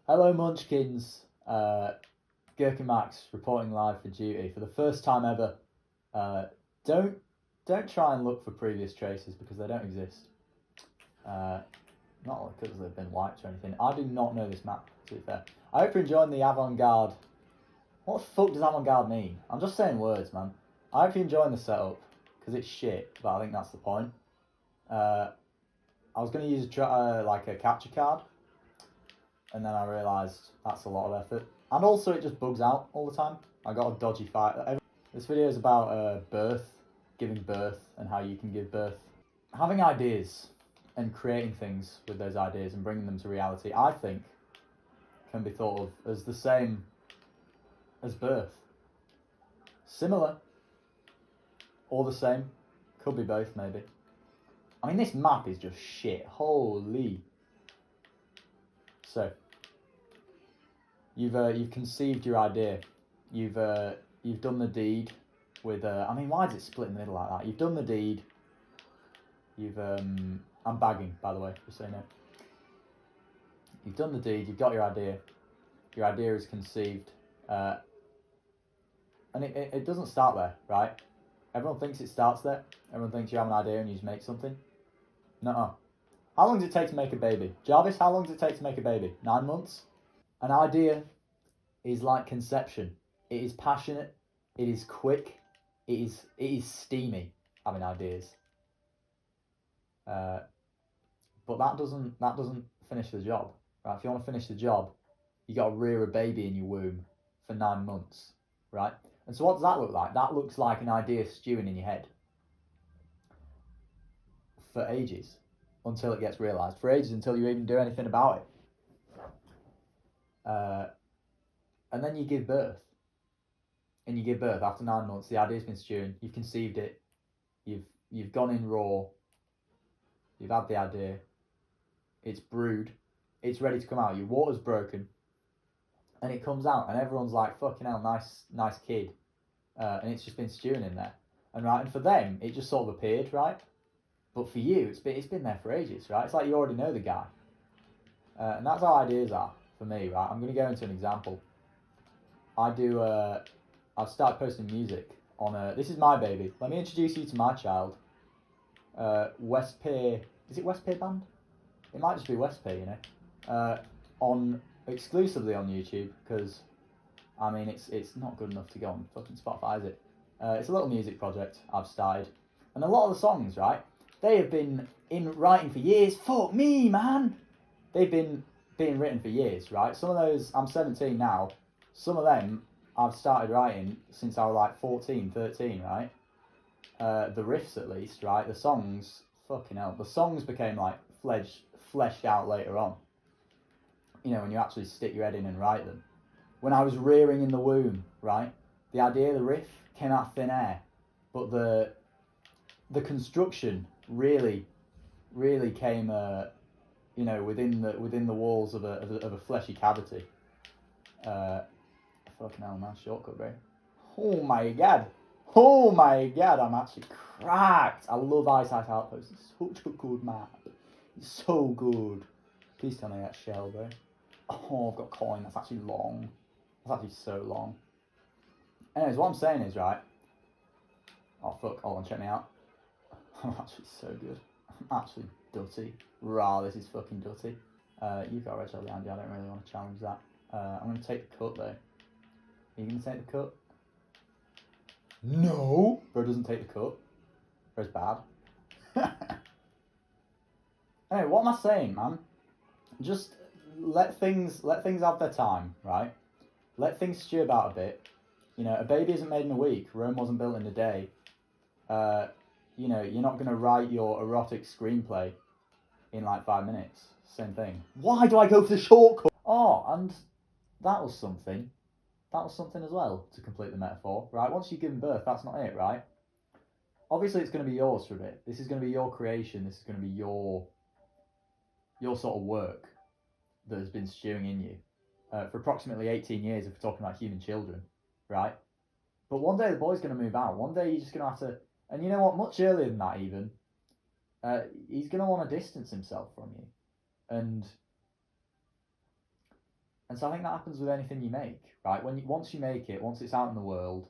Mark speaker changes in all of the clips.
Speaker 1: Hello, munchkins. Gherkinmax reporting live for duty for the first time ever. Don't try and look for previous traces because they don't exist. Not because they've been wiped or anything. I do not know this map, to be fair. I hope you're enjoying the avant-garde. What the fuck does avant-garde mean? I'm just saying words, man. I hope you're enjoying the setup because it's shit, but I think that's the point. I was going to use like a capture card, and then I realised that's a lot of effort. And also it just bugs out all the time. I got a dodgy fight. This video is about birth, giving birth, and how you can give birth. Having ideas and creating things with those ideas and bringing them to reality, I think, can be thought of as the same as birth. Similar, or the same, could be both maybe. I mean, this map is just shit. Holy. So, you've conceived your idea. You've done the deed with. I mean, why is it split in the middle like that? You've done the deed. You've I'm bagging, by the way, just so you know. You've done the deed. You've got your idea. Your idea is conceived, and it doesn't start there, right? Everyone thinks it starts there. Everyone thinks you have an idea and you just make something. Nuh-uh. How long does it take to make a baby? Jarvis, how long does it take to make a baby? 9 months? An idea is like conception. It is passionate. It is quick. It is steamy, having ideas. But that doesn't finish the job, right? If you want to finish the job, you got to rear a baby in your womb for 9 months, right? And so what does that look like? That looks like an idea stewing in your head for ages until it gets realised. For ages until you even do anything about it. And then you give birth. And you give birth after 9 months. The idea's been stewing. You've conceived it. You've gone in raw. You've had the idea. It's brewed. It's ready to come out. Your water's broken. And it comes out, and everyone's like, "Fucking hell, nice kid," and it's just been stewing in there, and for them, it just sort of appeared, right? But for you, it's been there for ages, right? It's like you already know the guy, and that's how ideas are for me, right? I'm gonna go into an example. I've started posting music on this is my baby. Let me introduce you to my child. West Pier, is it West Pier Band? It might just be West Pier, you know. Exclusively on YouTube, because I mean it's not good enough to go on fucking Spotify, is it? It's a little music project I've started, and a lot of the songs, right, they have been in writing for years. Fuck me, man. They've been being written for years, right? Some of those, I'm 17 now. Some of them I've started writing since I was like 14, 13, right? The riffs at least, right? The songs, fucking hell. The songs became like fleshed out later on. You know, when you actually stick your head in and write them. When I was rearing in the womb, right, the idea, the riff came out of thin air, but the construction really came, you know, within the walls of a fleshy cavity. Fucking hell, man, shortcut, bro. Oh my god, I'm actually cracked. I love Eyesight Outpost. It's such a good map. It's so good. Please tell me that shell, bro. Oh, I've got a coin. That's actually long. That's actually so long. Anyways, what I'm saying is, right. Oh, fuck. Hold on, check me out. I'm actually so good. I'm actually dutty. Rah, this is fucking dutty. You've got a red shell behind you. I don't really want to challenge that. I'm going to take the cut, though. Are you going to take the cut? No! Bro doesn't take the cut. Bro's bad. Anyway, what am I saying, man? Just let things have their time, right? Let things stew about a bit. You know, a baby isn't made in a week. Rome wasn't built in a day. You know, you're not going to write your erotic screenplay in like 5 minutes. Same thing. Why do I go for the shortcut? Oh, and that was something. That was something as well, to complete the metaphor, right? Once you've given birth, that's not it, right? Obviously, it's going to be yours for a bit. This is going to be your creation. This is going to be your sort of work that has been stewing in you for approximately 18 years if we're talking about human children, right? But one day the boy's going to move out. One day you're just going to have to... And you know what? Much earlier than that even, he's going to want to distance himself from you. And And so I think that happens with anything you make, right? Once you make it, once it's out in the world,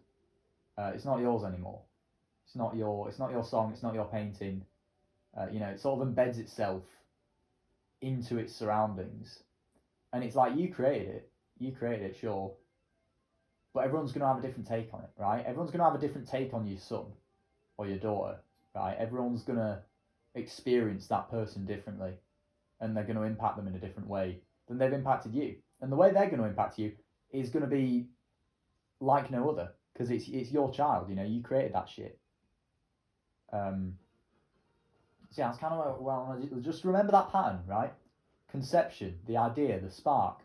Speaker 1: it's not yours anymore. It's not your song. It's not your painting. It sort of embeds itself into its surroundings, and it's like you created it, sure, but everyone's gonna have a different take on it, right? Everyone's gonna have a different take on your son or your daughter, right? Everyone's gonna experience that person differently, and they're gonna impact them in a different way than they've impacted you, and the way they're gonna impact you is gonna be like no other, because it's your child. You created that shit. So yeah, it's kind of just remember that pattern, right? Conception, the idea, the spark,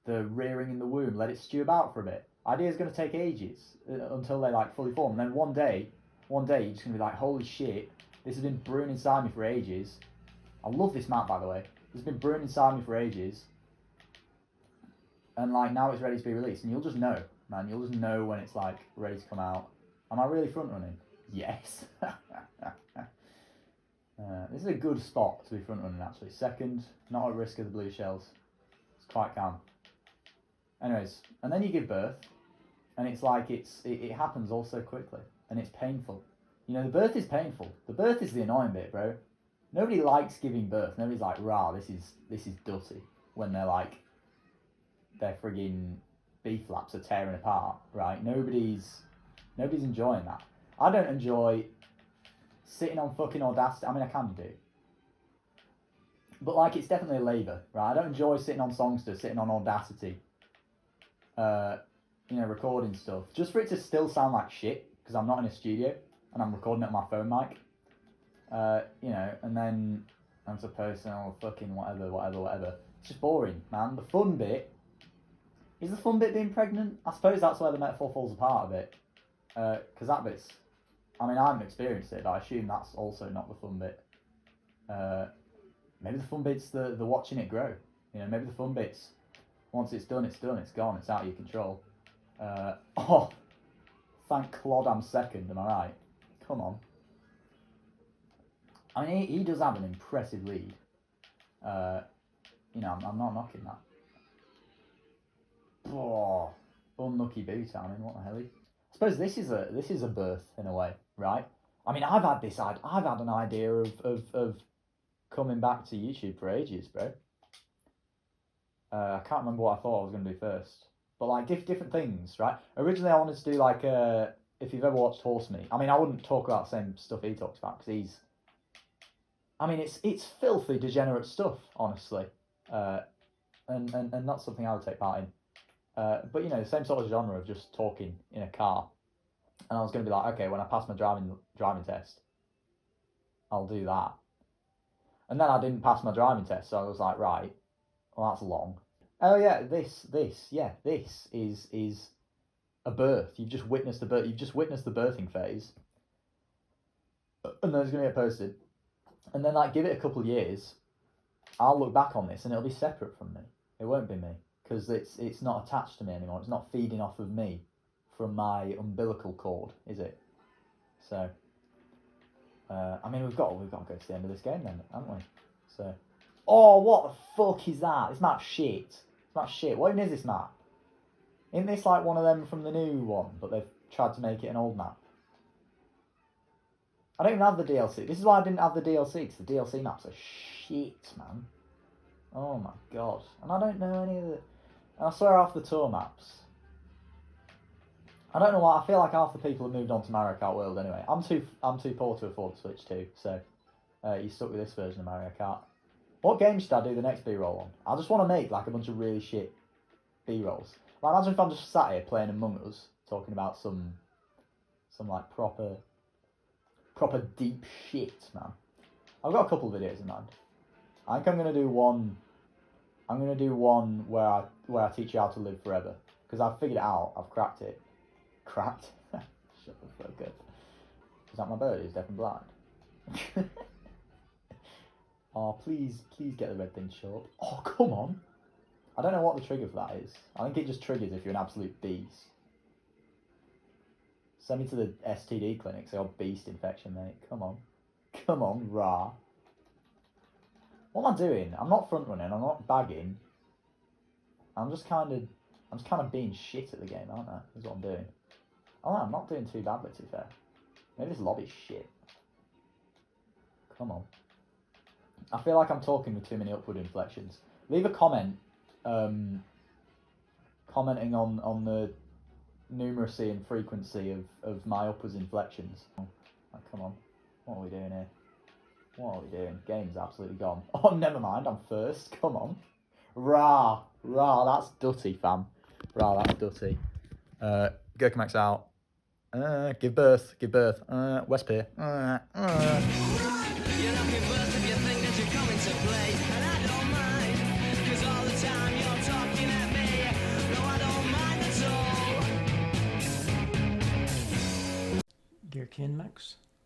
Speaker 1: the rearing in the womb. Let it stew about for a bit. Idea's going to take ages until they like fully form. And then one day you're just going to be like, holy shit, this has been brewing inside me for ages. I love this map, by the way. It's been brewing inside me for ages. And like now it's ready to be released, and you'll just know, man. You'll just know when it's like ready to come out. Am I really front running? Yes. This is a good spot to be front running, actually. Second, not at risk of the blue shells. It's quite calm. Anyways, and then you give birth, and it's like it happens all so quickly, and it's painful. The birth is painful. The birth is the annoying bit, bro. Nobody likes giving birth. Nobody's like, rah, this is dirty. When they're like, their frigging B flaps are tearing apart, right? Nobody's enjoying that. I don't enjoy sitting on fucking Audacity. I mean, I can do. But, like, it's definitely a labour, right? I don't enjoy sitting on Songster, sitting on Audacity, recording stuff. Just for it to still sound like shit, because I'm not in a studio, and I'm recording it on my phone mic. And then I'm supposed to, fucking whatever. It's just boring, man. The fun bit, is the fun bit being pregnant? I suppose that's where the metaphor falls apart a bit. Because that bit's, I mean, I haven't experienced it, but I assume that's also not the fun bit. Maybe the fun bit's the watching it grow. Maybe the fun bit's, once it's done, it's gone, it's out of your control. Thank Claude I'm second, am I right? Come on. I mean, he does have an impressive lead. I'm not knocking that. Oh, unlucky boot, I mean, what the hell? I suppose this is a birth in a way, right? I mean, I've had an idea of coming back to YouTube for ages, bro. I can't remember what I thought I was going to do first, but like different things, right? Originally, I wanted to do like if you've ever watched Horse Meat. I mean, I wouldn't talk about the same stuff he talks about because it's filthy, degenerate stuff, honestly, and not something I would take part in. But the same sort of genre of just talking in a car. And I was going to be like, okay, when I pass my driving test, I'll do that. And then I didn't pass my driving test, so I was like, right, well, that's long. Oh yeah, this is a birth. You've just witnessed the birth. You've just witnessed the birthing phase, and then it's going to get posted. And then like give it a couple of years, I'll look back on this and it'll be separate from me. It won't be me because it's not attached to me anymore. It's not feeding off of me from my umbilical cord, is it? So, I mean, we've got to go to the end of this game then, haven't we? So, oh, what the fuck is that? This map's shit. This map's shit. What even is this map? Isn't this like one of them from the new one, but they've tried to make it an old map? I don't even have the DLC. This is why I didn't have the DLC, because the DLC maps are shit, man. Oh my god. And I don't know any of the... And I swear half the tour maps. I don't know why. I feel like half the people have moved on to Mario Kart World anyway. I'm too poor to afford the Switch 2, so you stuck with this version of Mario Kart. What game should I do the next B-roll on? I just want to make like a bunch of really shit B-rolls. Like imagine if I'm just sat here playing Among Us, talking about some like proper deep shit, man. I've got a couple of videos in mind. I think I'm gonna do one. I'm gonna do one where I teach you how to live forever because I've figured it out. I've cracked it. Cracked? Shut the fuck up. Is that my bird who's deaf and blind? Oh, please get the red thing short. Oh, come on. I don't know what the trigger for that is. I think it just triggers if you're an absolute beast. Send me to the STD clinic, say, oh, beast infection, mate. Come on. Come on, rah. What am I doing? I'm not front running, I'm not bagging. I'm just kind of being shit at the game, aren't I? Is what I'm doing. Oh, no, I'm not doing too badly, to be fair. Maybe this lobby's shit. Come on. I feel like I'm talking with too many upward inflections. Leave a comment, commenting on the numeracy and frequency of my upwards inflections. Oh, come on. What are we doing here? What are we doing? Game's absolutely gone. Oh, never mind, I'm first. Come on. Rah, that's dutty, fam. Rah, that's dutty. gherkinmax out. Give birth. West Pier.
Speaker 2: You're not give birth if you think that you're coming to play, and I don't mind, 'cause all the time you're talking at me. No, I don't mind at all.
Speaker 3: gherkinmax.